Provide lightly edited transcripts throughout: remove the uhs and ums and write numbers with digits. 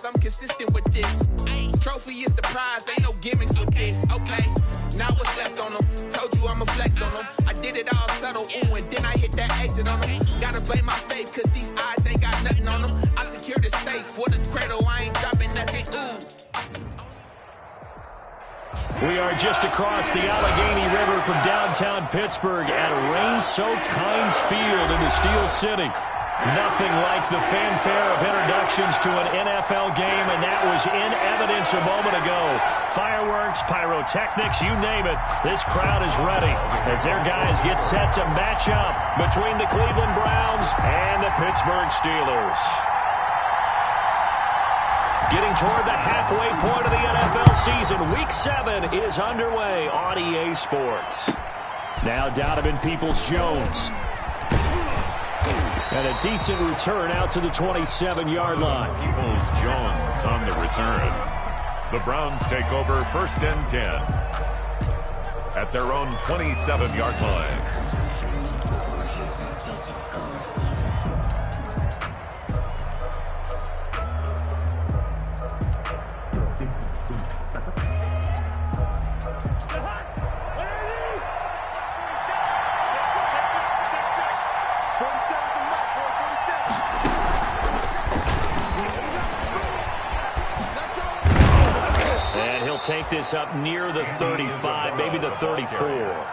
I'm consistent with this. Trophy is the prize, ain't no gimmicks with this. Okay, now what's left on them? Told you I'ma flex on them. I did it all subtle, ooh, and then I hit that exit on them. Gotta blame my faith, cause these odds ain't got nothing on them. I secured the safe for the cradle, I ain't dropping nothing, ooh. We are just across the Allegheny River from downtown Pittsburgh at rain-soaked Heinz Field in the Steel City. Nothing like the fanfare of introductions to an NFL game, and that was in evidence a moment ago. Fireworks, pyrotechnics, you name it. This crowd is ready as their guys get set to match up between the Cleveland Browns and the Pittsburgh Steelers. Getting toward the halfway point of the NFL season, Week 7 is underway on EA Sports. Now Donovan Peoples-Jones. And a decent return out to the 27-yard line. Peoples-Jones on the return. The Browns take over 1st and 10 at their own 27-yard line. Take this up near the 35, maybe the 34.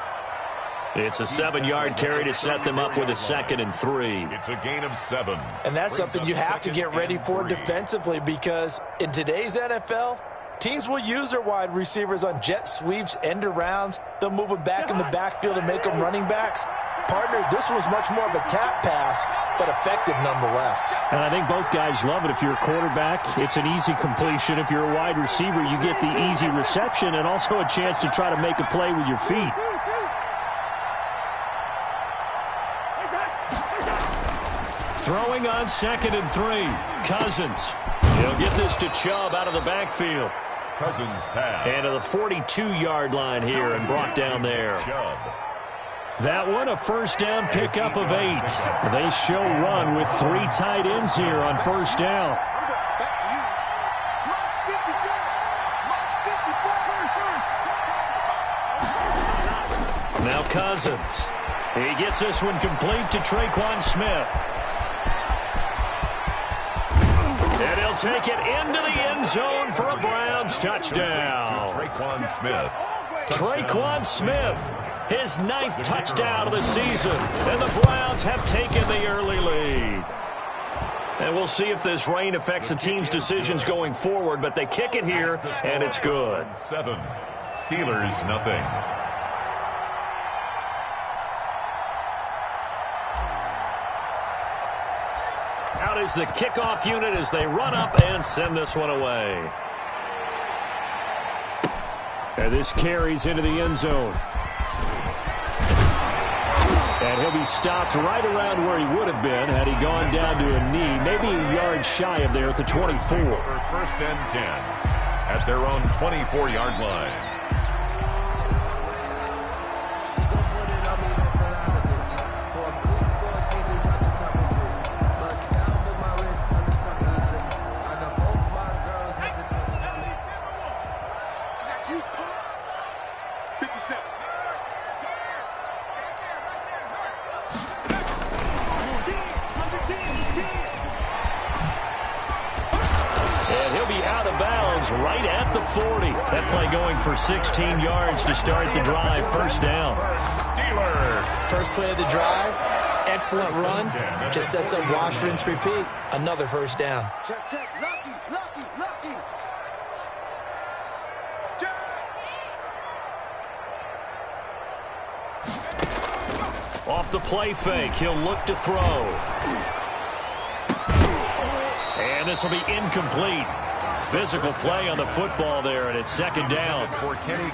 It's a 7-yard carry to set them up with a 2nd and 3. It's a gain of 7. And that's something you have to get ready for defensively, because in today's NFL, teams will use their wide receivers on jet sweeps, end arounds. They'll move them back in the backfield and make them running backs. Partner, this was much more of a tap pass, but effective nonetheless. And I think both guys love it. If you're a quarterback, it's an easy completion. If you're a wide receiver, you get the easy reception and also a chance to try to make a play with your feet. Throwing on 2nd and 3. Cousins. He'll get this to Chubb out of the backfield. Cousins pass. And to the 42-yard line here and brought down there. Chubb. That one a 1st down pickup of 8. They show run with 3 tight ends here on 1st down. Now Cousins. He gets this one complete to Traquan Smith. And he'll take it into the end zone for a Browns touchdown. Traquan Smith. Traquan Smith. His 9th touchdown of the season, and the Browns have taken the early lead. And we'll see if this rain affects the team's decisions going forward, but they kick it here, and it's good. 7. Steelers, nothing. Out is the kickoff unit as they run up and send this one away. And this carries into the end zone. And he'll be stopped right around where he would have been had he gone down to a knee, maybe a yard shy of there at the 24. For 1st and 10 at their own 24-yard line. Right at the 40. That play going for 16 yards to start the drive. 1st down. Steelers. First play of the drive. Excellent run. Just sets up wash, rinse, repeat. Another 1st down. Check, check. Lucky. Check. Off the play fake, he'll look to throw. And this will be incomplete. Physical play on the football there, and it's 2nd down.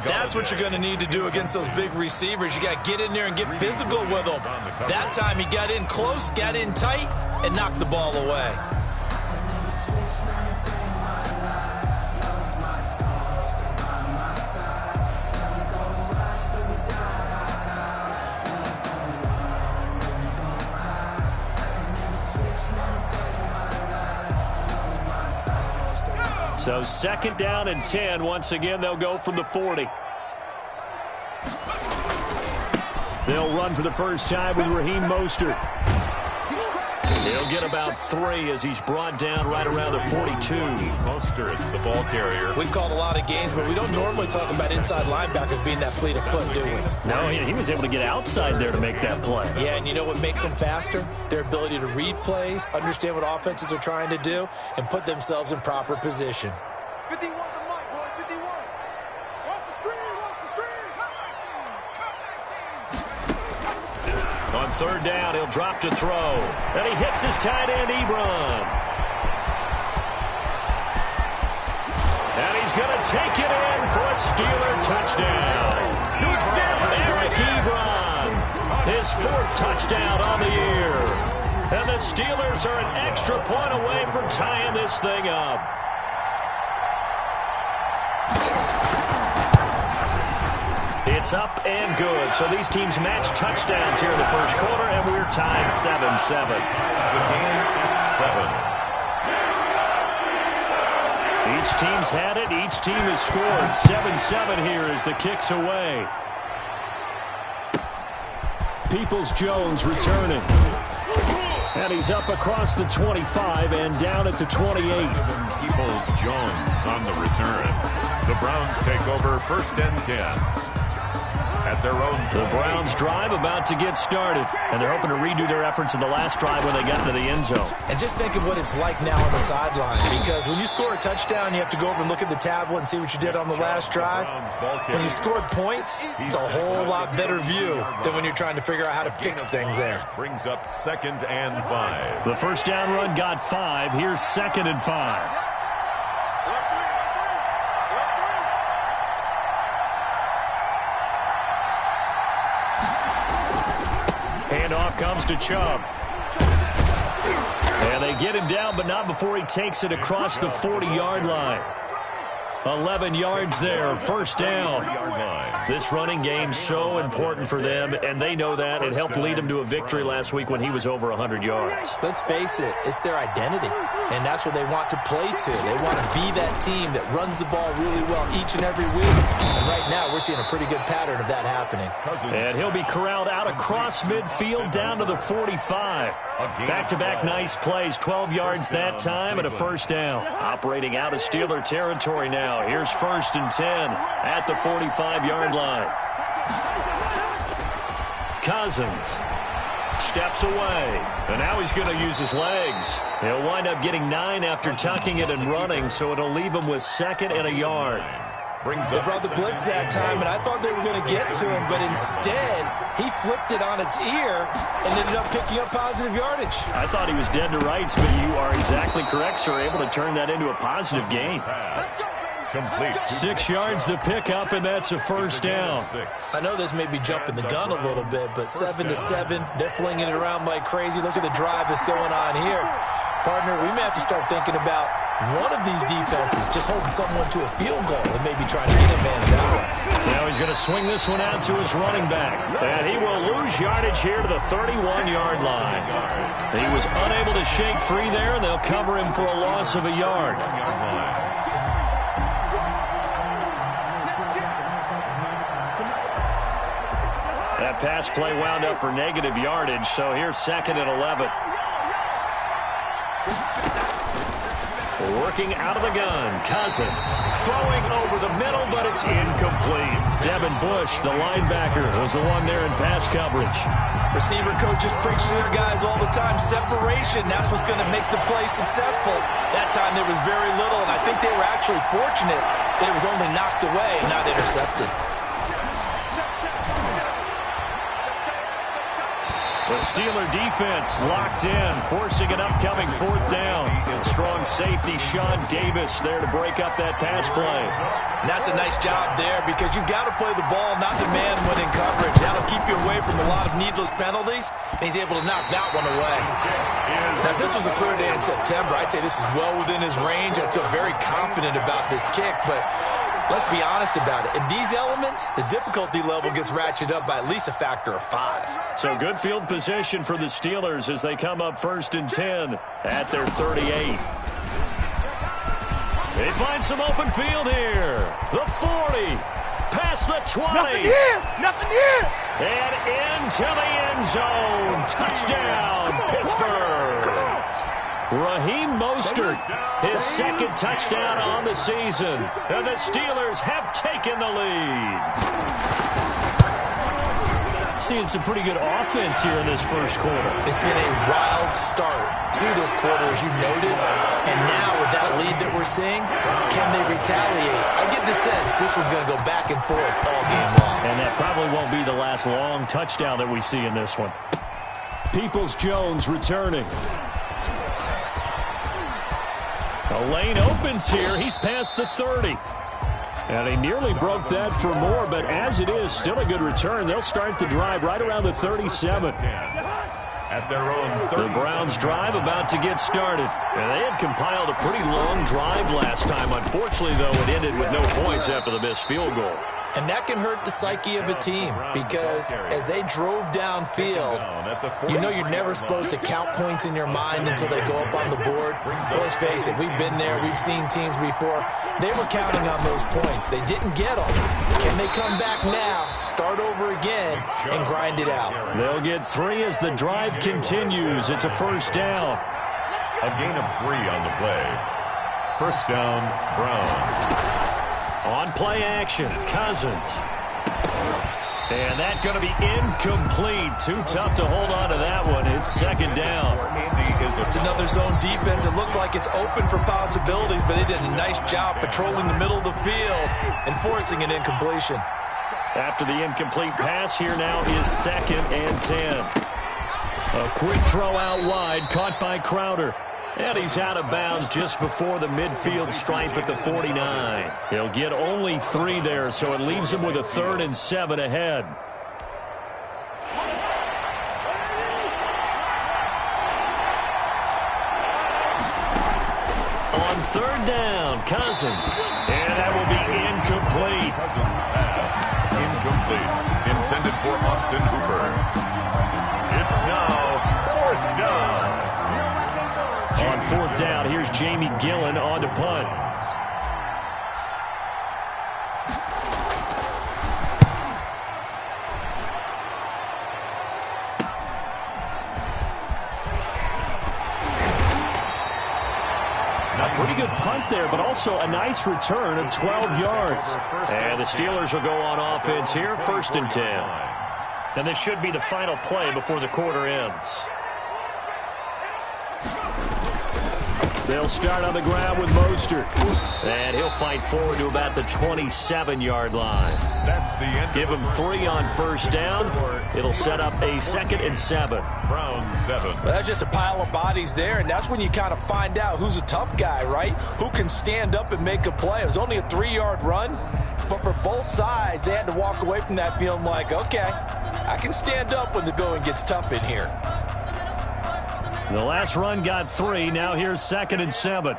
That's what you're going to need to do against those big receivers. You got to get in there and get physical with them. That time he got in close, got in tight, and knocked the ball away. So 2nd down and 10. Once again, they'll go from the 40. They'll run for the first time with Raheem Mostert. He'll get about 3 as he's brought down right around the 42. Mostert, the ball carrier. We've called a lot of games, but we don't normally talk about inside linebackers being that fleet of foot, do we? No, he was able to get outside there to make that play. Yeah, and you know what makes them faster? Their ability to read plays, understand what offenses are trying to do, and put themselves in proper position. 51 to Mike, boy, 51. Watch the screen, watch the screen. On 3rd down, he'll drop to throw. And he hits his tight end, Ebron. And he's going to take it in for a Steeler touchdown. Eric Ebron, his 4th touchdown on the year. And the Steelers are an extra point away from tying this thing up. It's up and good. So these teams match touchdowns here in the first quarter, and we're tied 7-7. The game at 7. Each team's had it. Each team has scored. 7-7 here as the kick's away. Peoples-Jones returning. And he's up across the 25 and down at the 28. Peoples-Jones on the return. The Browns take over 1st and 10. At their own 20. The Browns drive about to get started, and they're hoping to redo their efforts in the last drive when they got into the end zone. And just think of what it's like now on the sideline, because when you score a touchdown, you have to go over and look at the tablet and see what you did on the last drive. When you scored points, it's a whole lot better view than when you're trying to figure out how to fix things there. Brings up 2nd and 5. The first down run got 5. Here's 2nd and 5. Handoff comes to Chubb. And they get him down, but not before he takes it across the 40-yard line. 11 yards there, 1st down. This running game's so important for them, and they know that. It helped lead them to a victory last week when he was over 100 yards. Let's face it, it's their identity, and that's what they want to play to. They want to be that team that runs the ball really well each and every week, and right now we're seeing a pretty good pattern of that happening. And he'll be corralled out across midfield down to the 45. Back-to-back nice plays, 12 yards that time and a 1st down. Operating out of Steeler territory now. Here's 1st and 10 at the 45-yard line. Cousins steps away, and now he's going to use his legs. He'll wind up getting 9 after tucking it and running, so it'll leave him with 2nd and a yard. They brought the blitz that time, and I thought they were going to get to him, but instead, he flipped it on its ear and ended up picking up positive yardage. I thought he was dead to rights, but you are exactly correct, sir. Able to turn that into a positive gain. Complete. 6 yards the pickup, and that's a 1st down. I know this may be jumping the gun a little bit, but 7-7, they're flinging it around like crazy. Look at the drive that's going on here. Partner, we may have to start thinking about one of these defenses just holding someone to a field goal and maybe trying to get advantage that way. Now he's going to swing this one out to his running back. And he will lose yardage here to the 31-yard line. He was unable to shake free there, and they'll cover him for a loss of a yard. That pass play wound up for negative yardage, so here's 2nd and 11. Working out of the gun, Cousins throwing over the middle, but it's incomplete. Devin Bush, the linebacker, was the one there in pass coverage. Receiver coaches preach to their guys all the time. Separation, that's what's going to make the play successful. That time there was very little, and I think they were actually fortunate that it was only knocked away, not intercepted. The Steeler defense locked in, forcing an upcoming 4th down. Strong safety Sean Davis there to break up that pass play. And that's a nice job there because you've got to play the ball, not the man when in coverage. That'll keep you away from a lot of needless penalties, and he's able to knock that one away. Now, this was a clear day in September. I'd say this is well within his range. I feel very confident about this kick, but let's be honest about it. In these elements, the difficulty level gets ratcheted up by at least a factor of 5. So good field position for the Steelers as they come up 1st and 10 at their 38. They find some open field here. The 40. Past the 20. Nothing here. Nothing here. And into the end zone. Touchdown, Pittsburgh. Raheem Mostert, his second touchdown on the season. And the Steelers have taken the lead. Seeing some pretty good offense here in this first quarter. It's been a wild start to this quarter, as you noted. And now with that lead that we're seeing, can they retaliate? I get the sense this one's going to go back and forth all game long. And that probably won't be the last long touchdown that we see in this one. Peoples-Jones returning. The lane opens here. He's past the 30. And he nearly broke that for more, but as it is, still a good return. They'll start the drive right around the 37. At their own The Browns drive about to get started. And they had compiled a pretty long drive last time. Unfortunately, though, it ended with no points after the missed field goal. And that can hurt the psyche of a team because as they drove downfield, you know you're never supposed to count points in your mind until they go up on the board. But let's face it, we've been there. We've seen teams before. They were counting on those points. They didn't get them. Can they come back now, start over again, and grind it out? They'll get 3 as the drive continues. It's a first down. A gain of 3 on the play. First down, Browns. On play action, Cousins. And that's going to be incomplete. Too tough to hold on to that one. It's second down. It's another zone defense. It looks like it's open for possibilities, but they did a nice job patrolling the middle of the field and forcing an incompletion. After the incomplete pass, here now is second and 10. A quick throw out wide, caught by Crowder. And he's out of bounds just before the midfield stripe at the 49. He'll get only 3 there, so it leaves him with a 3rd and 7 ahead. On 3rd down, Cousins. And that will be incomplete. Cousins pass. Incomplete. Intended for Austin Hooper. It's now 4th down. On 4th down, here's Jamie Gillen on to punt. A pretty good punt there, but also a nice return of 12 yards. And the Steelers will go on offense here, 1st and 10. And this should be the final play before the quarter ends. They'll start on the ground with Mostert. And he'll fight forward to about the 27-yard line. That's the end. Give him 3 on 1st down. It'll set up a 2nd and 7. Browns 7. Well, that's just a pile of bodies there, and that's when you kind of find out who's a tough guy, right? Who can stand up and make a play. It was only a 3-yard run, but for both sides, they had to walk away from that feeling like, okay, I can stand up when the going gets tough in here. The last run got 3. Now here's 2nd and 7.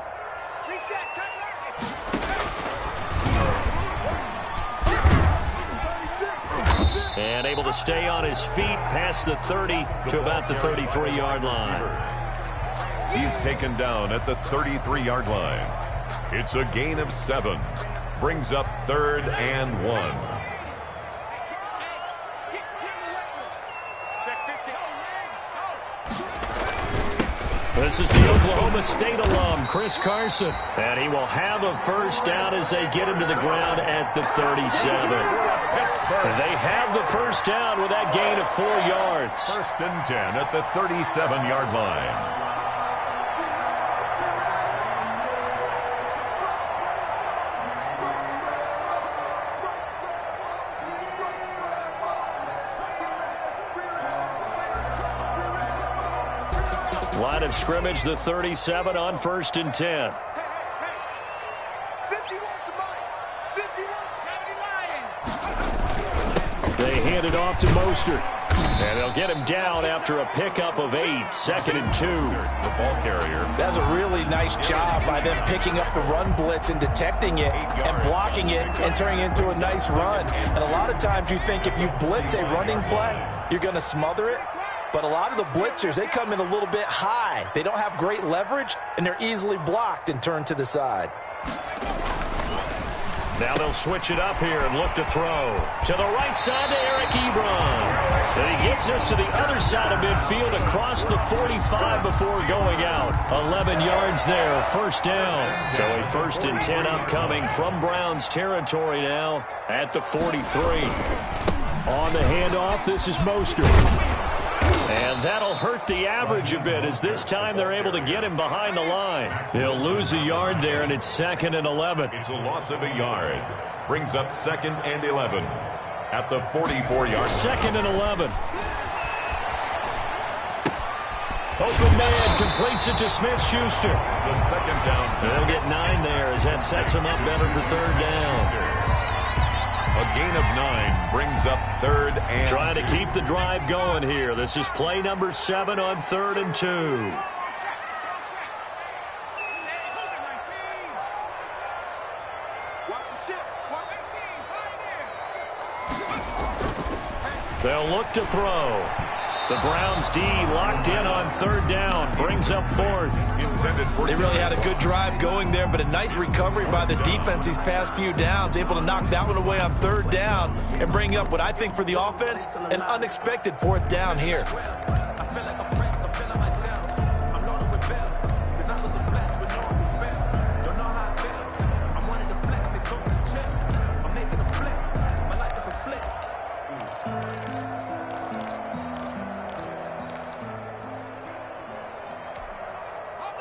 And able to stay on his feet past the 30 to about the 33-yard line. He's taken down at the 33-yard line. It's a gain of 7. Brings up 3rd and 1. This is the Oklahoma State alum, Chris Carson. And he will have a first down as they get him to the ground at the 37. They have the first down with that gain of 4 yards. 1st and 10 at the 37-yard line. Line of scrimmage, the 37 on 1st and 10. 51 They hand it off to Mostert. And they'll get him down after a pickup of 8. 2nd and 2. The ball carrier. That's a really nice job by them picking up the run blitz and detecting it and blocking it and turning it into a nice run. And a lot of times you think if you blitz a running play, you're going to smother it. But a lot of the blitzers, they come in a little bit high. They don't have great leverage, and they're easily blocked and turned to the side. Now they'll switch it up here and look to throw. To the right side to Eric Ebron. And he gets us to the other side of midfield across the 45 before going out. 11 yards there, first down. So a 1st and 10 upcoming from Browns territory now at the 43. On the handoff, this is Mostert. And that'll hurt the average a bit as this time they're able to get him behind the line. He'll lose a yard there, and it's 2nd and 11. It's a loss of a yard. Brings up 2nd and 11 at the 44-yard. 2nd and 11. Open man completes it to Smith-Schuster. The 2nd down. They'll get 9 there as that sets him up better for 3rd down. A gain of 9 brings up 3rd and Trying to keep the drive going here. This is play number 7 on 3rd and 2. They'll look to throw. The Browns D locked in on 3rd down. Brings up 4th. They really had a good drive going there, but a nice recovery by the defense these past few downs. Able to knock that one away on 3rd down and bring up what I think for the offense, an unexpected 4th down here.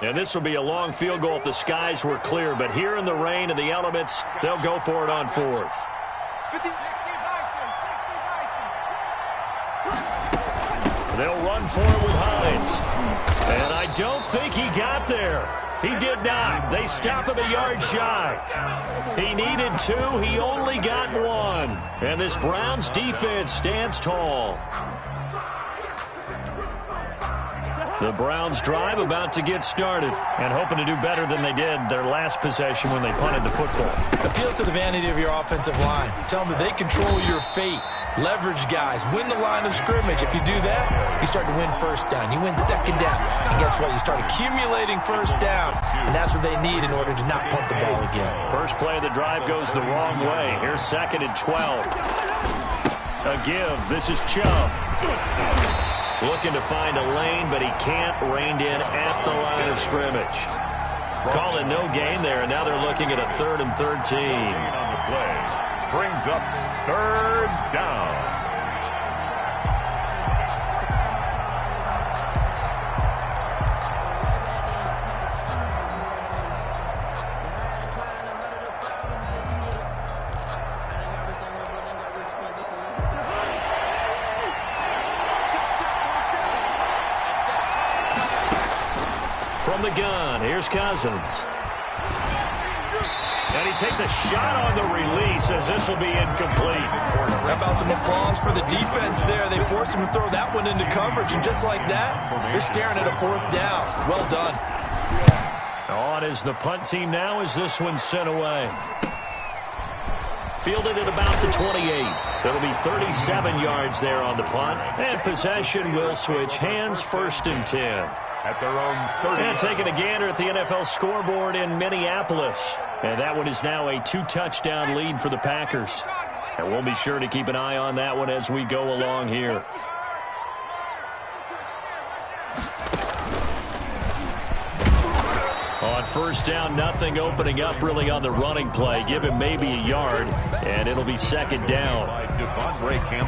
And this will be a long field goal if the skies were clear. But here in the rain and the elements, they'll go for it on 4th. They'll run for it with Hines. And I don't think he got there. He did not. They stop him a yard shy. He needed 2. He only got 1. And this Browns defense stands tall. The Browns drive about to get started and hoping to do better than they did their last possession when they punted the football. Appeal to the vanity of your offensive line. Tell them that they control your fate. Leverage guys. Win the line of scrimmage. If you do that, you start to win 1st down. You win 2nd down. And guess what? You start accumulating 1st downs. And that's what they need in order to not punt the ball again. First play of the drive goes the wrong way. Here's 2nd and 12. A give. This is Chubb. Looking to find a lane, but he can't. Reined in at the line of scrimmage. Calling no gain there, and now they're looking at a 3rd and 13. On the play. Brings up 3rd down. From the gun, here's Cousins. And he takes a shot on the release as this will be incomplete. How about some applause for the defense there? They forced him to throw that one into coverage, and just like that, they're staring at a 4th down. Well done. On is the punt team now as this one's sent away. Fielded at about the 28. That'll be 37 yards there on the punt. And possession will switch hands, 1st and 10. At their own 30. And taking a gander at the NFL scoreboard in Minneapolis. And that one is now a 2-touchdown lead for the Packers. And we'll be sure to keep an eye on that one as we go along here. On 1st down, nothing opening up really on the running play. Give him maybe a yard, and it'll be 2nd down.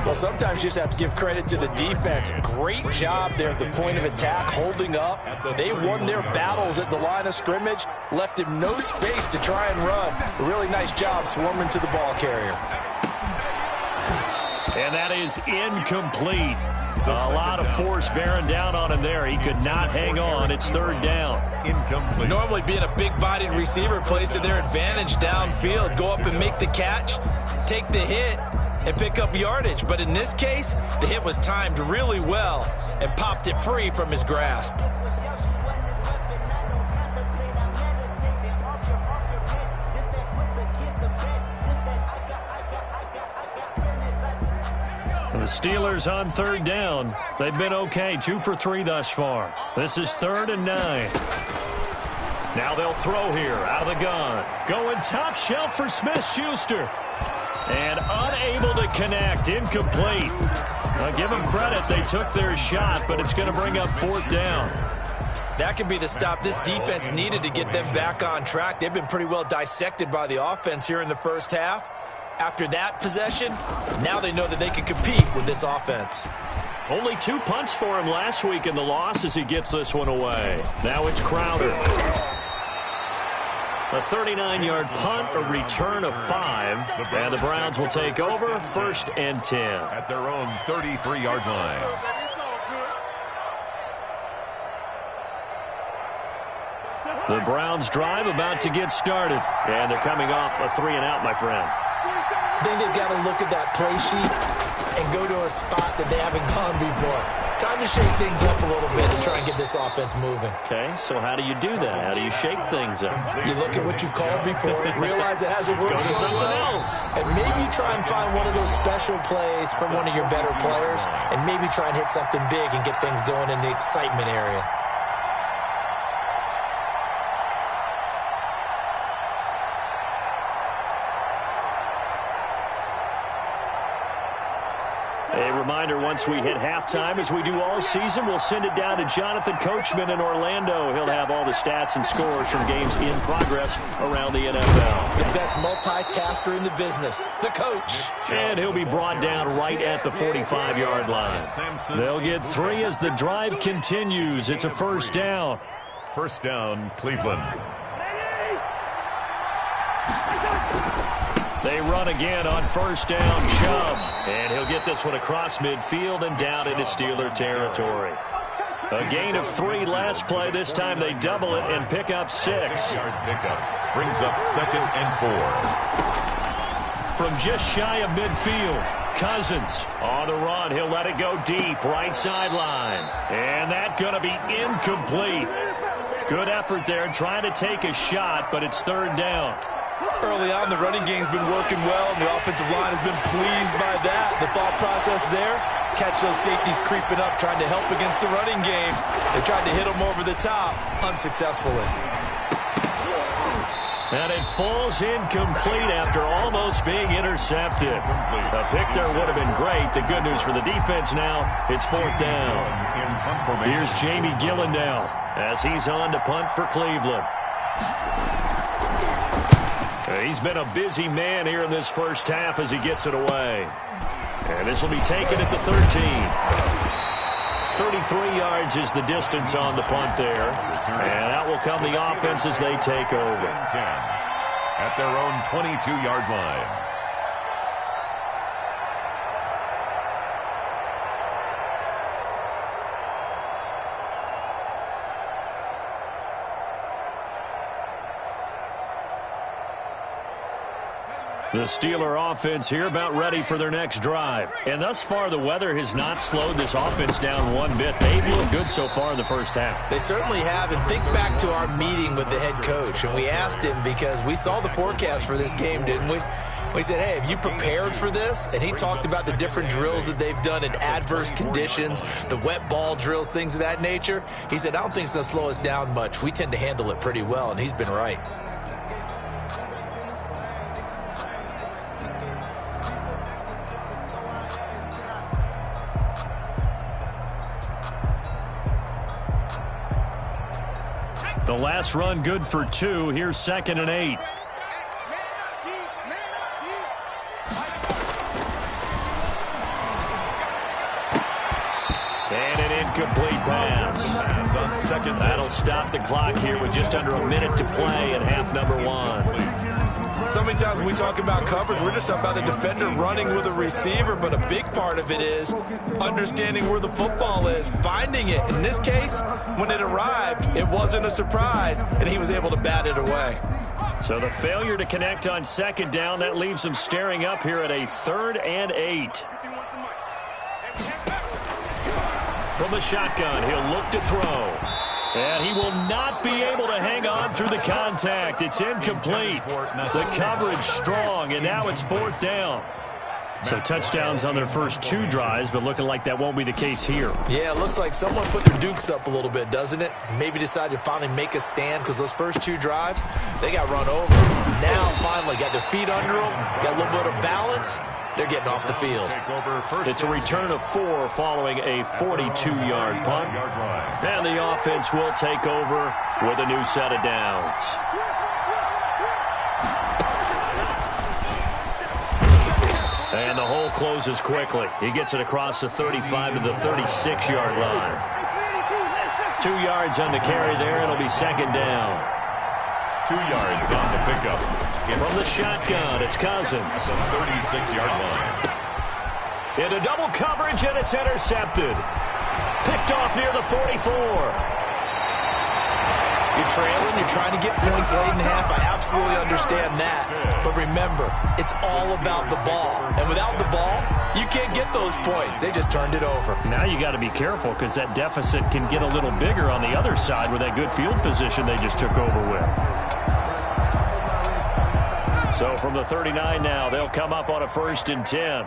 Well, sometimes you just have to give credit to the defense. Great job there at the point of attack, holding up. They won their battles at the line of scrimmage, left him no space to try and run. A really nice job swarming to the ball carrier. And that is incomplete. A lot of force bearing down on him there. He could not hang on. It's 3rd down. Incomplete. Normally being a big-bodied receiver plays to their advantage downfield. Go up and make the catch, take the hit, and pick up yardage. But in this case, the hit was timed really well and popped it free from his grasp. The Steelers on third down. They've been okay, 2 for 3 thus far. This is 3rd and 9. Now they'll throw here out of the gun. Going top shelf for Smith-Schuster. And unable to connect. Incomplete. Now give them credit. They took their shot, but it's going to bring up 4th down. That could be the stop this defense needed to get them back on track. They've been pretty well dissected by the offense here in the first half. After that possession, now they know that they can compete with this offense. Only 2 punts for him last week in the loss as he gets this one away. Now it's Crowder. A 39-yard punt, a return of 5. And the Browns will take over 1st and 10. At their own 33-yard line. The Browns drive about to get started. And they're coming off a 3-and-out, my friend. I think they've got to look at that play sheet and go to a spot that they haven't gone before. Time to shake things up a little bit to try and get this offense moving. Okay, so how do you do that? How do you shake things up? You look at what you've called before, realize it hasn't worked so well, and maybe you try and find one of those special plays from one of your better players, and maybe try and hit something big and get things going in the excitement area. Reminder, once we hit halftime, as we do all season, we'll send it down to Jonathan Coachman in Orlando. He'll have all the stats and scores from games in progress around the NFL. The best multitasker in the business, the coach. And he'll be brought down right at the 45-yard line. They'll get 3 as the drive continues. It's a 1st down. 1st down, Cleveland. They run again on 1st down, Chubb. And he'll get this one across midfield and down into Steeler territory. A gain of 3 last play. This time they double it and pick up 6. 6-yard pickup brings up 2nd and 4. From just shy of midfield, Cousins on the run. He'll let it go deep, right sideline. And that's going to be incomplete. Good effort there, trying to take a shot, but it's 3rd down. Early on, the running game's been working well, and the offensive line has been pleased by that. The thought process there, catch those safeties creeping up, trying to help against the running game. They tried to hit them over the top, unsuccessfully. And it falls incomplete after almost being intercepted. A pick there would have been great. The good news for the defense now, it's 4th down. Here's Jamie Gillen now as he's on to punt for Cleveland. He's been a busy man here in this first half as he gets it away. And this will be taken at the 13. 33 yards is the distance on the punt there. And out will come the offense as they take over. At their own 22-yard line. The Steeler offense here about ready for their next drive. And thus far, the weather has not slowed this offense down one bit. They've looked good so far in the first half. They certainly have. And think back to our meeting with the head coach. And we asked him because we saw the forecast for this game, didn't we? We said, hey, have you prepared for this? And he talked about the different drills that they've done in adverse conditions, the wet ball drills, things of that nature. He said, I don't think it's going to slow us down much. We tend to handle it pretty well, and he's been right. The last run good for 2. Here's 2nd and 8. And an incomplete pass. On 2nd. That'll stop the clock here with just under a minute to play in half number 1. So many times when we talk about coverage, we're just talking about a defender running with a receiver, but a big part of it is understanding where the football is, finding it. In this case, when it arrived, it wasn't a surprise, and he was able to bat it away. So the failure to connect on 2nd down, that leaves him staring up here at a 3rd and 8. From the shotgun, he'll look to throw. And he will not be able to hang on through the contact. It's incomplete. The coverage strong, and now it's 4th down. So touchdowns on their first 2 drives, but looking like that won't be the case here. Yeah, it looks like someone put their dukes up a little bit, doesn't it? Maybe decided to finally make a stand because those first 2 drives, they got run over. Now, finally, got their feet under them, got a little bit of balance. They're getting off the field. It's a return of 4 following a 42-yard punt. And the offense will take over with a new set of downs. And the hole closes quickly. He gets it across the 35 to the 36-yard line. 2 yards on the carry there. It'll be second down. 2 yards on the pickup. From the shotgun, it's Cousins. The 36-yard line. Into double coverage, and it's intercepted. Picked off near the 44. You're trailing, you're trying to get points late in half. I absolutely understand that. But remember, it's all about the ball. And without the ball, you can't get those points. They just turned it over. Now you got to be careful because that deficit can get a little bigger on the other side with that good field position they just took over with. So from the 39 now, they'll come up on a 1st and 10.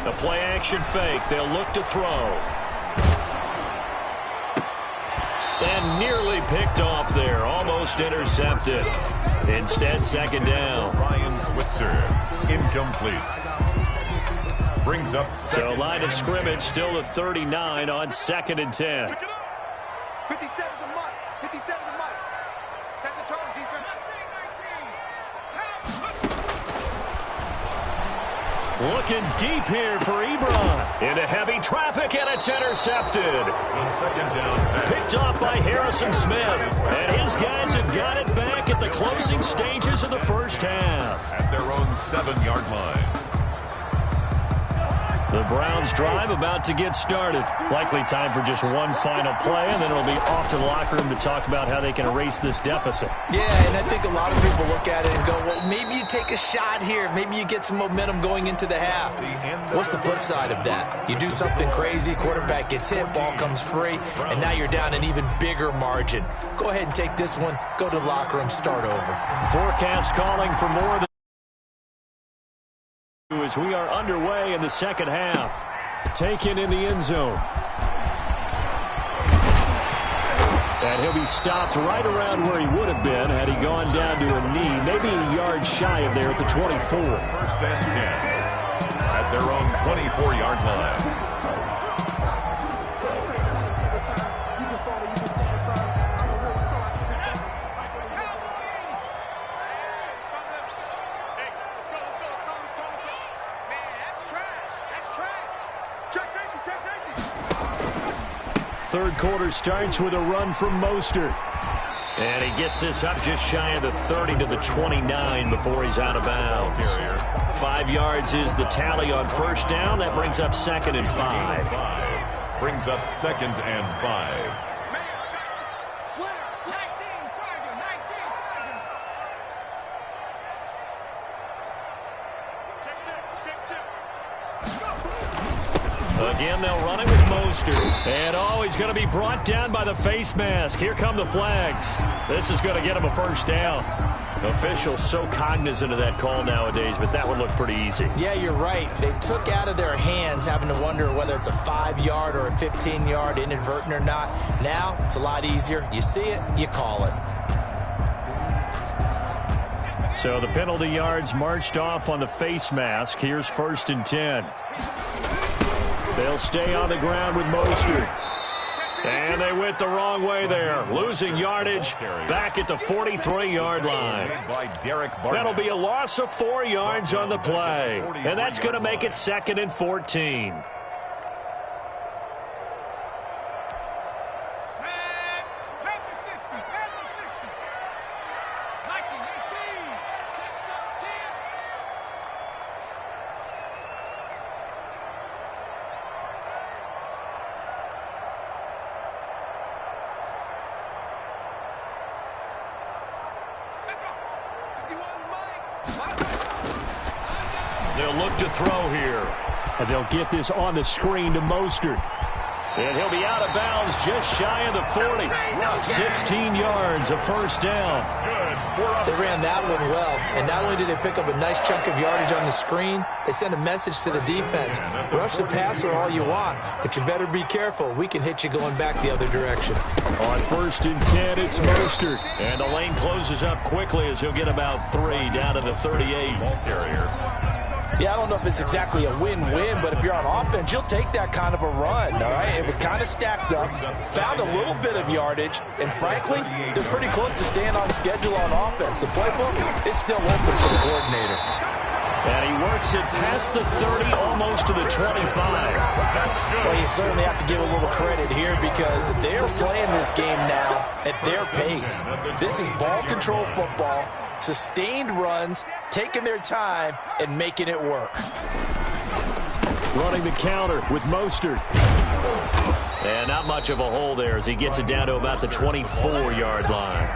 The play-action fake. They'll look to throw. And nearly picked off there. Almost intercepted. Instead, second down. Ryan Switzer. Incomplete. Brings up second. So line of scrimmage still the 39 on 2nd and 10. 57 to Mike. 57 to Mike. Set the tone, defense. Looking deep here for Ebron. Into heavy traffic, and it's intercepted. The second down pass. Picked off by Harrison Smith. And his guys have got it back at the closing stages of the first half. At their own 7-yard line. The Browns drive about to get started. Likely time for just one final play, and then it'll be off to the locker room to talk about how they can erase this deficit. Yeah, and I think a lot of people look at it and go, well, maybe you take a shot here. Maybe you get some momentum going into the half. What's the flip side of that? You do something crazy, quarterback gets hit, ball comes free, and now you're down an even bigger margin. Go ahead and take this one, go to the locker room, start over. Forecast calling for more than as we are underway in the second half. Taken in the end zone. And he'll be stopped right around where he would have been had he gone down to a knee, maybe a yard shy of there at the 24. 1st and 10. At their own 24-yard line. Third quarter starts with a run from Mostert. And he gets this up just shy of the 30 to the 29 before he's out of bounds. 5 yards is the tally on first down. That brings up 2nd and 5. Brings up 2nd and 5. Again, they'll run it with Mostert. And, he's going to be brought down by the face mask. Here come the flags. This is going to get him a first down. Officials so cognizant of that call nowadays, but that would look pretty easy. Yeah, you're right. They took out of their hands having to wonder whether it's a 5-yard or a 15-yard inadvertent or not. Now, it's a lot easier. You see it, you call it. So the penalty yards marched off on the face mask. Here's 1st and 10. They'll stay on the ground with Mostert. And they went the wrong way there. Losing yardage back at the 43-yard line. That'll be a loss of 4 yards on the play. And that's going to make it 2nd and 14. They'll look to throw here. And they'll get this on the screen to Mostert. And he'll be out of bounds just shy of the 40. 16 yards, a first down. They ran that one well, and not only did they pick up a nice chunk of yardage on the screen, they sent a message to the defense. Rush the passer all you want, but you better be careful. We can hit you going back the other direction. On 1st and 10, it's Mostert. And the lane closes up quickly as he'll get about 3 down to the 38. Ball carrier. Yeah, I don't know if it's exactly a win-win, but if you're on offense, you'll take that kind of a run, all right? It was kind of stacked up, found a little bit of yardage, and frankly, they're pretty close to staying on schedule on offense. The playbook is still open for the coordinator. And he works it past the 30, almost to the 25. Well, you certainly have to give a little credit here because they're playing this game now at their pace. This is ball control football. Sustained runs, taking their time, and making it work. Running the counter with Mostert. And not much of a hole there as he gets it down to about the 24-yard line.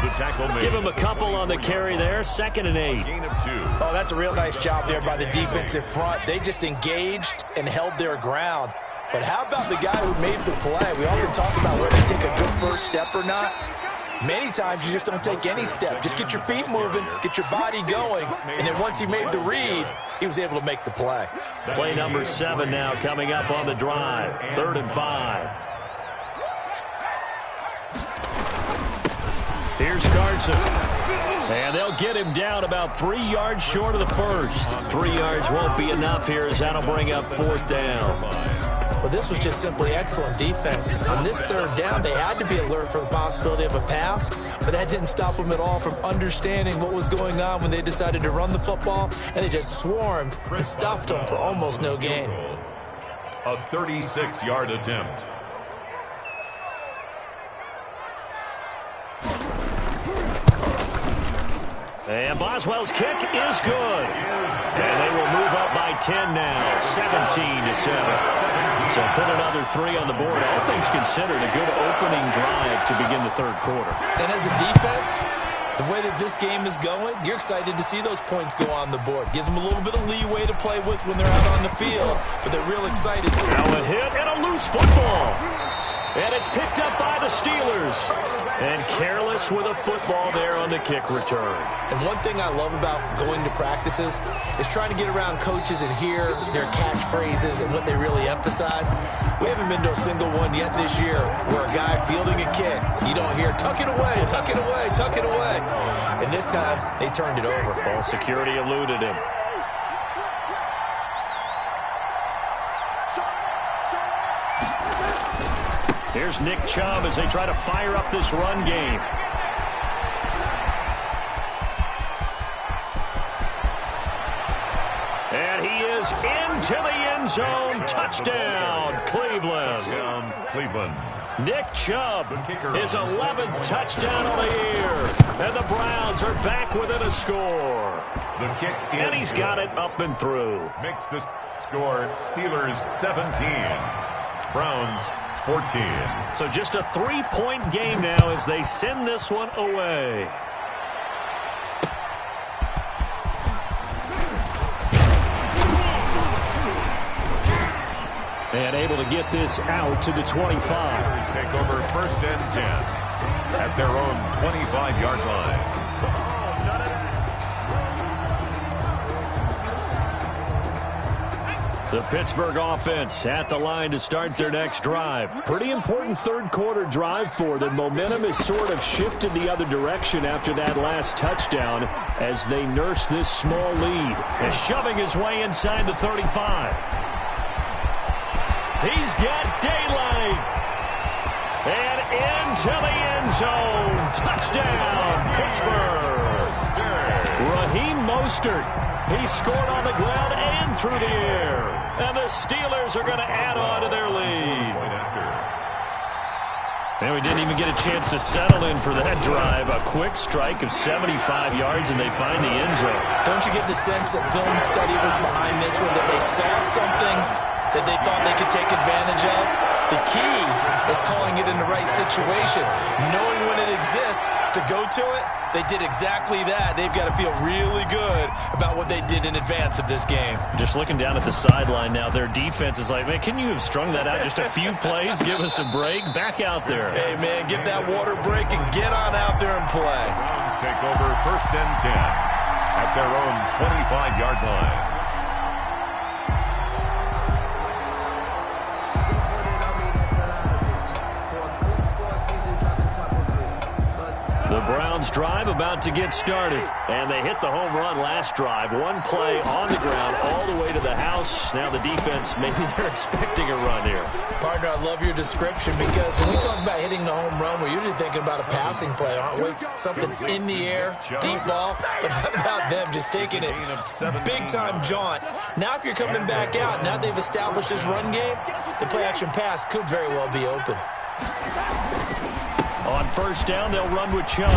The tackle made. Give him a couple on the carry there, 2nd and 8. Gain of 2. Oh, that's a real nice job there by the defensive front. They just engaged and held their ground. But how about the guy who made the play? We often talk about whether to take a good first step or not. Many times you just don't take any step. Just get your feet moving, get your body going, and then once he made the read, he was able to make the play. Play number 7 now coming up on the drive. 3rd and 5. Here's Carson. And they'll get him down about 3 yards short of the first. 3 yards won't be enough here as that'll bring up 4th down. Well, this was just simply excellent defense. On this 3rd down, they had to be alert for the possibility of a pass, but that didn't stop them at all from understanding what was going on when they decided to run the football, and they just swarmed and stuffed them for almost no gain. A 36-yard attempt. And Boswell's kick is good. And they will move up by 10 now, 17-7. So put another 3 on the board. All things considered, a good opening drive to begin the 3rd quarter. And as a defense, the way that this game is going, you're excited to see those points go on the board. Gives them a little bit of leeway to play with when they're out on the field, but they're real excited. Now a hit and a loose football. And it's picked up by the Steelers. And careless with a football there on the kick return. And one thing I love about going to practices is trying to get around coaches and hear their catchphrases and what they really emphasize. We haven't been to a single one yet this year where a guy fielding a kick, you don't hear, tuck it away, tuck it away, tuck it away. And this time, they turned it over. Ball security eluded him. Here's Nick Chubb as they try to fire up this run game. And he is into the end zone. Touchdown, Cleveland. Cleveland. Nick Chubb, his 11th touchdown of the year. And the Browns are back within a score. The kick and he's got it up and through. Makes the score Steelers 17. Browns 14. So just a 3-point game now as they send this one away. And able to get this out to the 25. Take over 1st and 10 at their own 25-yard line. The Pittsburgh offense at the line to start their next drive. Pretty important 3rd quarter drive for them. Momentum has sort of shifted the other direction after that last touchdown as they nurse this small lead. And shoving his way inside the 35. He's got daylight. And into the end zone. Touchdown, Pittsburgh. Raheem Mostert. He scored on the ground and through the air. And the Steelers are going to add on to their lead. And we didn't even get a chance to settle in for that drive. A quick strike of 75 yards, and they find the end zone. Don't you get the sense that film study was behind this one, that they saw something that they thought they could take advantage of? The key is calling it in the right situation, knowing when it exists to go to it, they did exactly that. They've got to feel really good about what they did in advance of this game. Just looking down at the sideline now, their defense is like, man, can you have strung that out just a few plays? Give us a break. Back out there. Hey, man, give that water break and get on out there and play. Browns take over 1st and 10 at their own 25-yard line. The Browns drive about to get started, and they hit the home run last drive. One play on the ground all the way to the house. Now the defense, maybe they're expecting a run here. Partner, I love your description because when we talk about hitting the home run, we're usually thinking about a passing play, aren't we? Something in the air, deep ball. But how about them just taking it big-time jaunt? Now if you're coming back out, now they've established this run game, the play-action pass could very well be open. On 1st down, they'll run with Chubb.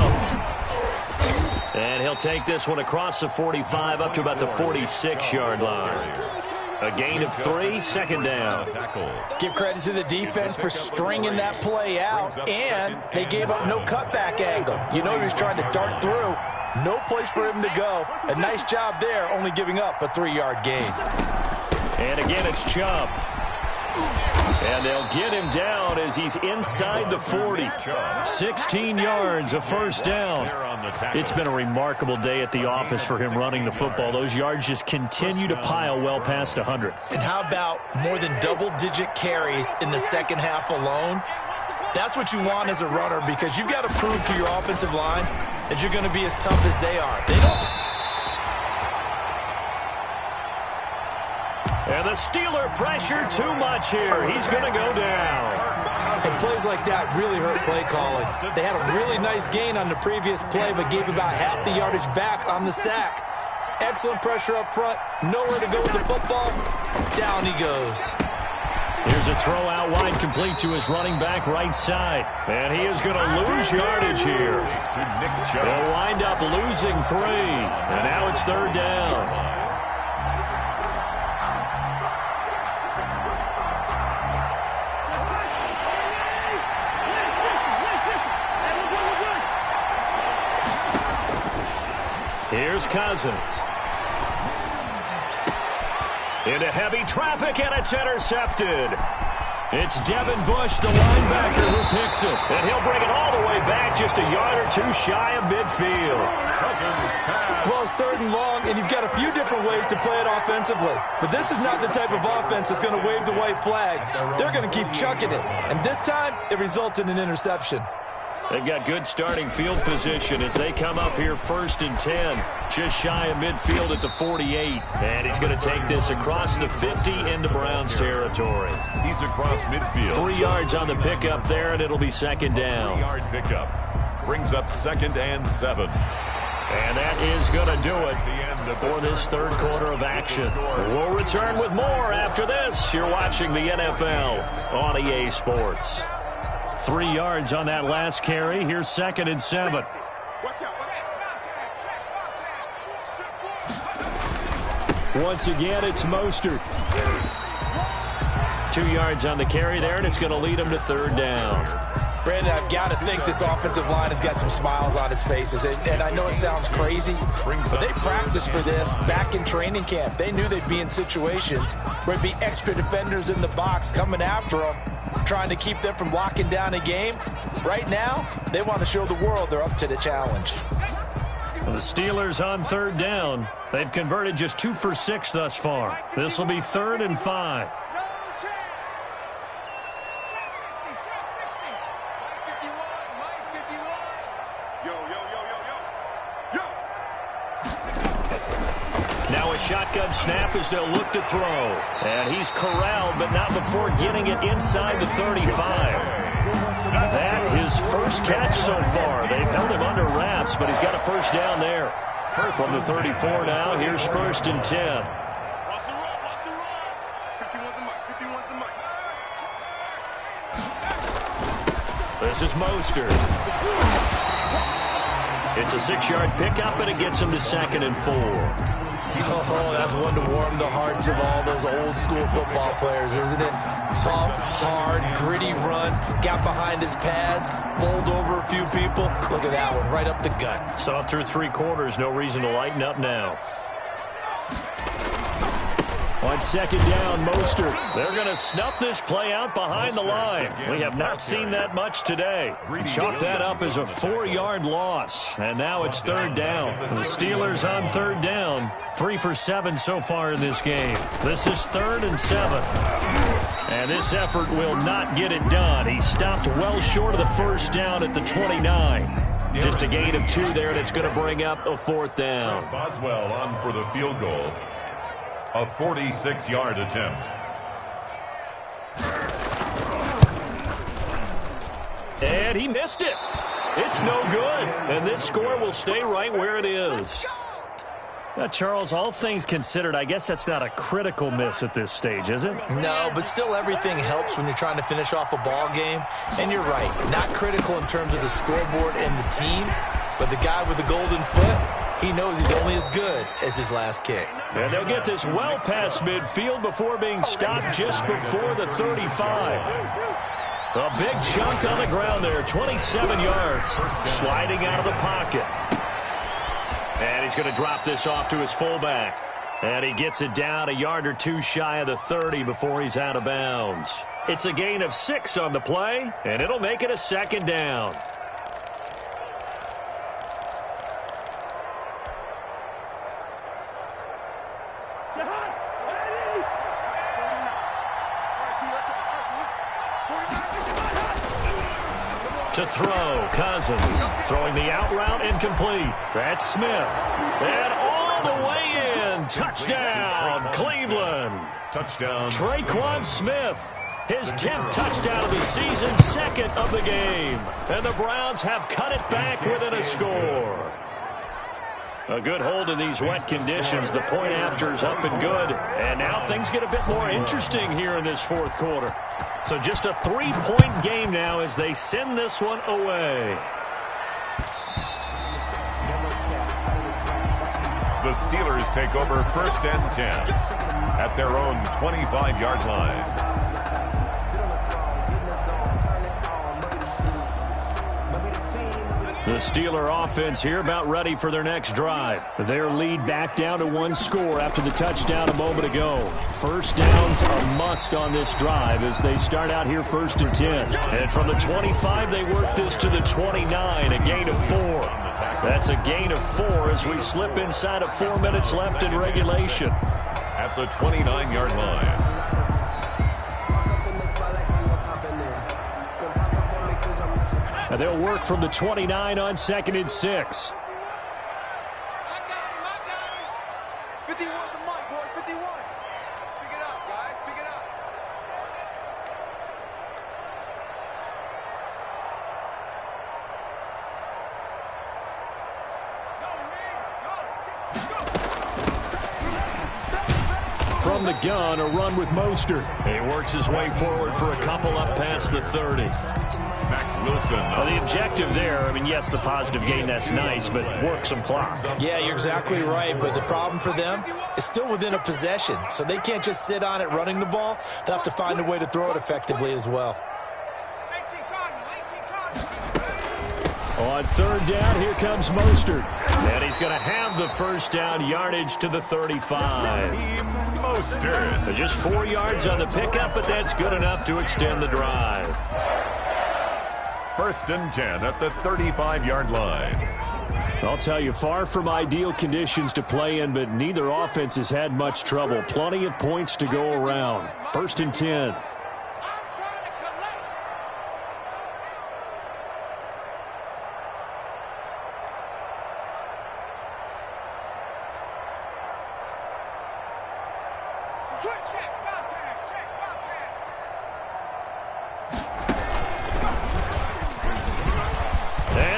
And he'll take this one across the 45 up to about the 46-yard line. A gain of 3, 2nd down. Give credit to the defense for stringing that play out, and they gave up no cutback angle. You know he was trying to dart through. No place for him to go. A nice job there, only giving up a 3-yard gain. And again, it's Chubb. And they'll get him down as he's inside the 40. 16 yards, a 1st down. It's been a remarkable day at the office for him running the football. Those yards just continue to pile well past 100. And how about more than double-digit carries in the second half alone? That's what you want as a runner because you've got to prove to your offensive line that you're going to be as tough as they are. They don't. And the Steeler pressure too much here. He's going to go down. And plays like that really hurt play calling. They had a really nice gain on the previous play, but gave about half the yardage back on the sack. Excellent pressure up front. Nowhere to go with the football. Down he goes. Here's a throw out wide, complete to his running back right side. And he is going to lose yardage here. They'll wind up losing 3. And now it's 3rd down. Here's Cousins. Into heavy traffic, and it's intercepted. It's Devin Bush, the linebacker, who picks it. And he'll bring it all the way back, just a yard or 2 shy of midfield. Well, it's 3rd and long, and you've got a few different ways to play it offensively. But this is not the type of offense that's going to wave the white flag. They're going to keep chucking it. And this time, it results in an interception. They've got good starting field position as they come up here 1st and 10. Just shy of midfield at the 48. And he's going to take this across the 50 into Browns territory. He's across midfield. 3 yards on the pickup there, and it'll be 2nd down. 3-yard pickup. Brings up 2nd and 7. And that is going to do it for this 3rd quarter of action. We'll return with more after this. You're watching the NFL on EA Sports. 3 yards on that last carry. Here's 2nd and 7. Once again, it's Mostert. 2 yards on the carry there, and it's going to lead him to 3rd down. Brandon, I've got to think this offensive line has got some smiles on its faces. And I know it sounds crazy, but they practiced for this back in training camp. They knew they'd be in situations where there'd be extra defenders in the box coming after them, trying to keep them from locking down a game. Right now, they want to show the world they're up to the challenge. The Steelers on 3rd down. They've converted just 2 for 6 thus far. This will be 3rd and 5. Now a shotgun snap as they'll look to throw. And he's corralled, but not before getting it inside the 35. That his first catch so far. They've held him under wraps, but he's got a 1st down there. From the 34 now, here's 1st and 10. This is Mostert. It's a 6-yard pickup, and it gets him to 2nd and 4. Oh, that's one to warm the hearts of all those old school football players, isn't it? Tough, hard, gritty run, got behind his pads, bowled over a few people. Look at that one, right up the gut. So through 3 quarters, no reason to lighten up now. On second down, Mostert. They're going to snuff this play out behind the line. We have not seen that much today. Chalk that up as a 4-yard loss. And now it's third down. The Steelers on third down. 3 for 7 so far in this game. This is 3rd and 7. And this effort will not get it done. He stopped well short of the first down at the 29. Just a gain of 2 there, and it's going to bring up a 4th down. Boswell on for the field goal. A 46-yard attempt. And he missed it. It's no good. And this score will stay right where it is. Now, Charles, all things considered, I guess that's not a critical miss at this stage, is it? No, but still everything helps when you're trying to finish off a ball game. And you're right, not critical in terms of the scoreboard and the team, but the guy with the golden foot, he knows he's only as good as his last kick. And they'll get this well past midfield before being stopped just before the 35. A big chunk on the ground there, 27 yards. Sliding out of the pocket. And he's going to drop this off to his fullback. And he gets it down a yard or 2 shy of the 30 before he's out of bounds. It's a gain of 6 on the play, and it'll make it a 2nd down. To throw, Cousins. Throwing the out route, incomplete. That's Smith. And all the way in. Touchdown, Cleveland. Touchdown. Traquan Smith. His 10th touchdown of the season, 2nd of the game. And the Browns have cut it back within a score. A good hold in these wet conditions. The point after's up and good. And now things get a bit more interesting here in this 4th quarter. So just a 3-point game now as they send this one away. The Steelers take over 1st and 10 at their own 25-yard line. The Steeler offense here about ready for their next drive. Their lead back down to 1 score after the touchdown a moment ago. First down's a must on this drive as they start out here 1st and 10. And from the 25, they work this to the 29, a gain of 4. That's a gain of 4 as we slip inside of 4 minutes left in regulation. At the 29-yard line. And they'll work from the 29 on 2nd and 6. I got him. 51 to Mike, boy, 51. Pick it up, guys, pick it up. From the gun, a run with Mostert. He works his way forward for a couple up past the 30. Wilson. Well, the objective there, I mean, yes, the positive gain, that's nice, but work some clock. Yeah, you're exactly right, but the problem for them is still within a possession, so they can't just sit on it running the ball. They'll have to find a way to throw it effectively as well. On 3rd down, here comes Mostert. And he's going to have the first down yardage to the 35. Mostert. Just 4 yards on the pickup, but that's good enough to extend the drive. 1st and 10 at the 35-yard line. I'll tell you, far from ideal conditions to play in, but neither offense has had much trouble. Plenty of points to go around. 1st and 10.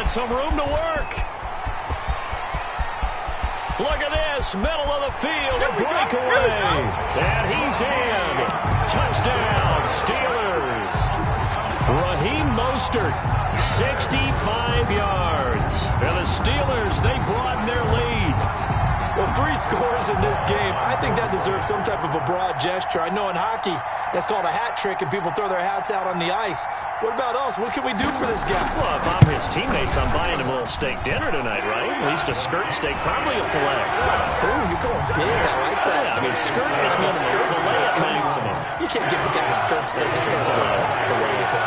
Some room to work. Look at this, middle of the field, a breakaway. And he's in. Touchdown, Steelers. Raheem Mostert, 65 yards. And the Steelers, they broaden their lead. Well, 3 scores in this game. I think that deserves some type of a broad gesture. I know in hockey, that's called a hat trick, and people throw their hats out on the ice. What about us? What can we do for this guy? Well, if I'm his teammates, I'm buying him a little steak dinner tonight, right? At least a skirt steak, probably a filet. Ooh, you're going big. I like that. Yeah, I mean, skirt filet at maximum. You can't give the guy a skirt steak. It's going to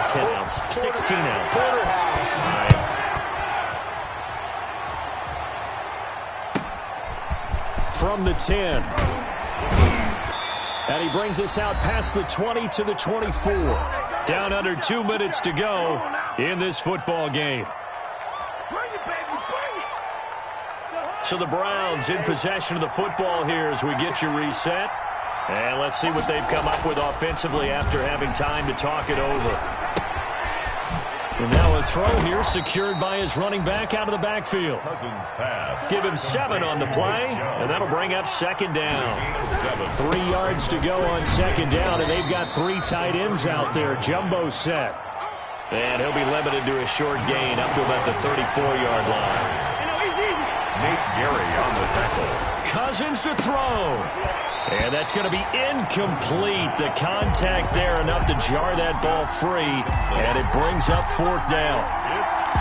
10 ounce, 16 ounce. Porterhouse. From the 10. And he brings us out past the 20 to the 24. Down under 2 minutes to go in this football game. So the Browns in possession of the football here as we get you reset. And let's see what they've come up with offensively after having time to talk it over. And now a throw here secured by his running back out of the backfield. Give him 7 on the play, and that'll bring up second down. 3 yards to go on second down, and they've got 3 tight ends out there. Jumbo set. And he'll be limited to a short gain up to about the 34-yard line. Nate Gary on the tackle. Cousins to throw. And that's going to be incomplete. The contact there enough to jar that ball free, and it brings up 4th down.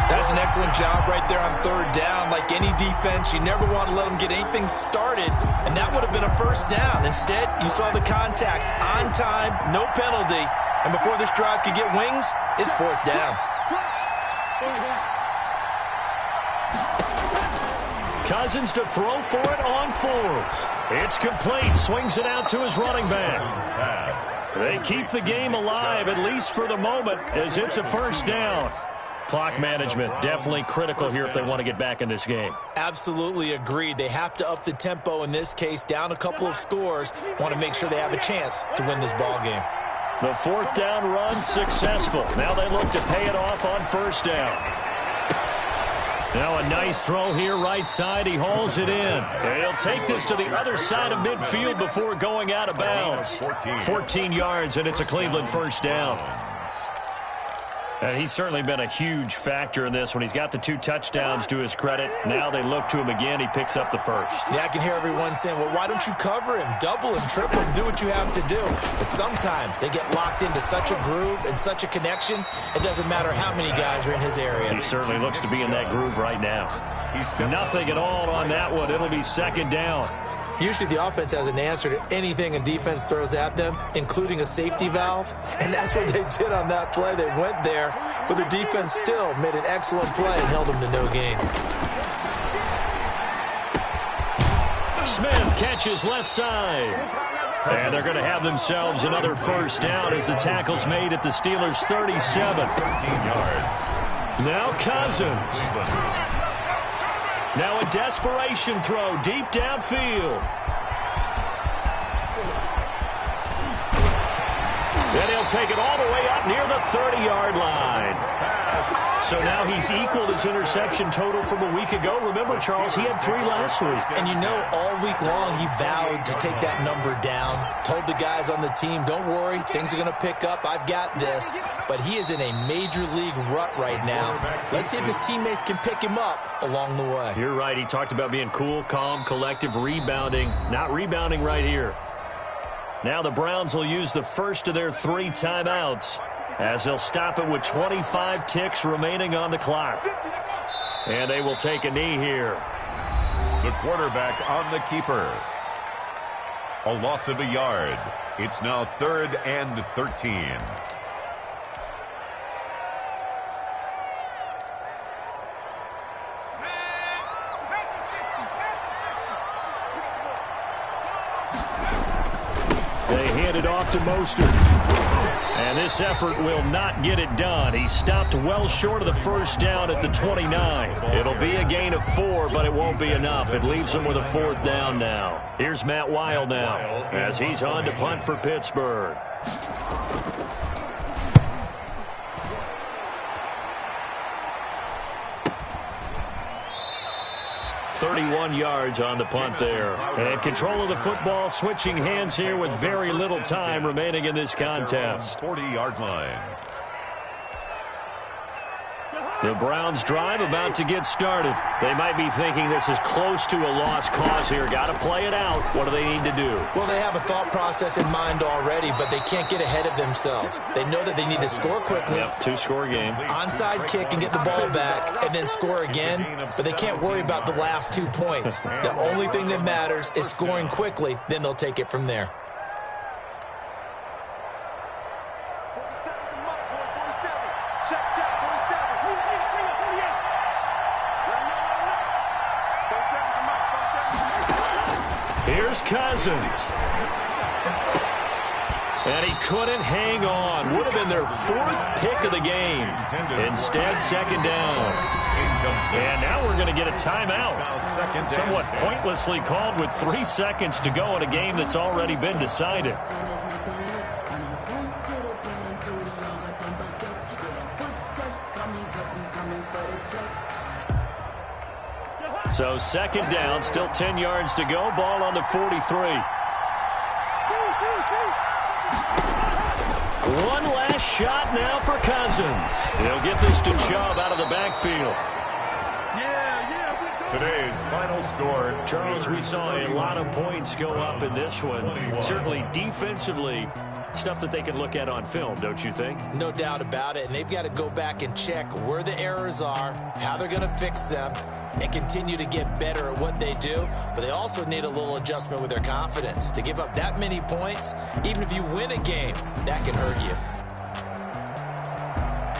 That's an excellent job right there on 3rd down. Like any defense, you never want to let them get anything started, and that would have been a 1st down. Instead, you saw the contact on time, no penalty, and before this drive could get wings, it's 4th down. Cousins to throw for it on 4th. It's complete. Swings it out to his running back. They keep the game alive, at least for the moment, as it's a 1st down. Clock management definitely critical here if they want to get back in this game. Absolutely agreed. They have to up the tempo in this case, down a couple of scores. Want to make sure they have a chance to win this ball game. The 4th down run successful. Now they look to pay it off on 1st down. Now a nice throw here right side. He hauls it in. He'll take this to the other side of midfield before going out of bounds. 14 yards, and it's a Cleveland 1st down. And he's certainly been a huge factor in this when he's got the 2 touchdowns to his credit. Now they look to him again. He picks up the 1st. Yeah, I can hear everyone saying, well, why don't you cover him, double him, triple him, do what you have to do. But sometimes they get locked into such a groove and such a connection, it doesn't matter how many guys are in his area. He certainly looks to be in that groove right now. Nothing at all on that one. It'll be 2nd down. Usually the offense has an answer to anything a defense throws at them, including a safety valve. And that's what they did on that play. They went there, but the defense still made an excellent play and held them to no gain. Smith catches left side. And they're going to have themselves another 1st down as the tackle's made at the Steelers' 37. 13 yards. Now Cousins. Now a desperation throw deep downfield. Then he'll take it all the way up near the 30-yard line. So now he's equaled his interception total from a week ago. Remember, Charles, he had 3 last week. And you know, all week long he vowed to take that number down. Told the guys on the team, don't worry, things are going to pick up. I've got this. But he is in a major league rut right now. Let's see if his teammates can pick him up along the way. You're right. He talked about being cool, calm, collective, rebounding. Not rebounding right here. Now the Browns will use the first of their 3 timeouts, as they'll stop it with 25 ticks remaining on the clock. And they will take a knee here. The quarterback on the keeper. A loss of a yard. It's now 3rd and 13. They hand it off to Mostert. And this effort will not get it done. He stopped well short of the 1st down at the 29. It'll be a gain of 4, but it won't be enough. It leaves him with a 4th down now. Here's Matt Weil now as he's on to punt for Pittsburgh. 31 yards on the punt there. And control of the football, switching hands here with very little time remaining in this contest. 40-yard line. The Browns drive about to get started. They might be thinking this is close to a lost cause here. Got to play it out. What do they need to do? Well, they have a thought process in mind already, but they can't get ahead of themselves. They know that they need to score quickly. Yep, two-score game. Onside kick and get the ball back and then score again, but they can't worry about the last 2 points. The only thing that matters is scoring quickly, then they'll take it from there. Here's Cousins. And he couldn't hang on. Would have been their 4th pick of the game. Instead, second down. And now we're going to get a timeout. Somewhat pointlessly called with 3 seconds to go in a game that's already been decided. So second down, still 10 yards to go. Ball on the 43. One last shot now for Cousins. He'll get this to Chubb out of the backfield. Today's final score. Charles, we saw a lot of points go up in this one. Certainly defensively, stuff that they can look at on film, don't you think? No doubt about it, and they've got to go back and check where the errors are, how they're going to fix them, and continue to get better at what they do. But they also need a little adjustment with their confidence. To give up that many points, even if you win a game, that can hurt you.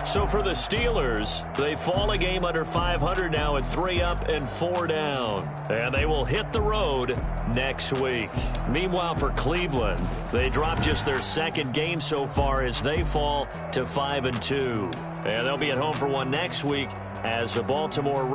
So for the Steelers, they fall a game under 500 now at 3 up and 4 down. And they will hit the road next week. Meanwhile, for Cleveland, they drop just their 2nd game so far as they fall to 5-2. And they'll be at home for one next week as the Baltimore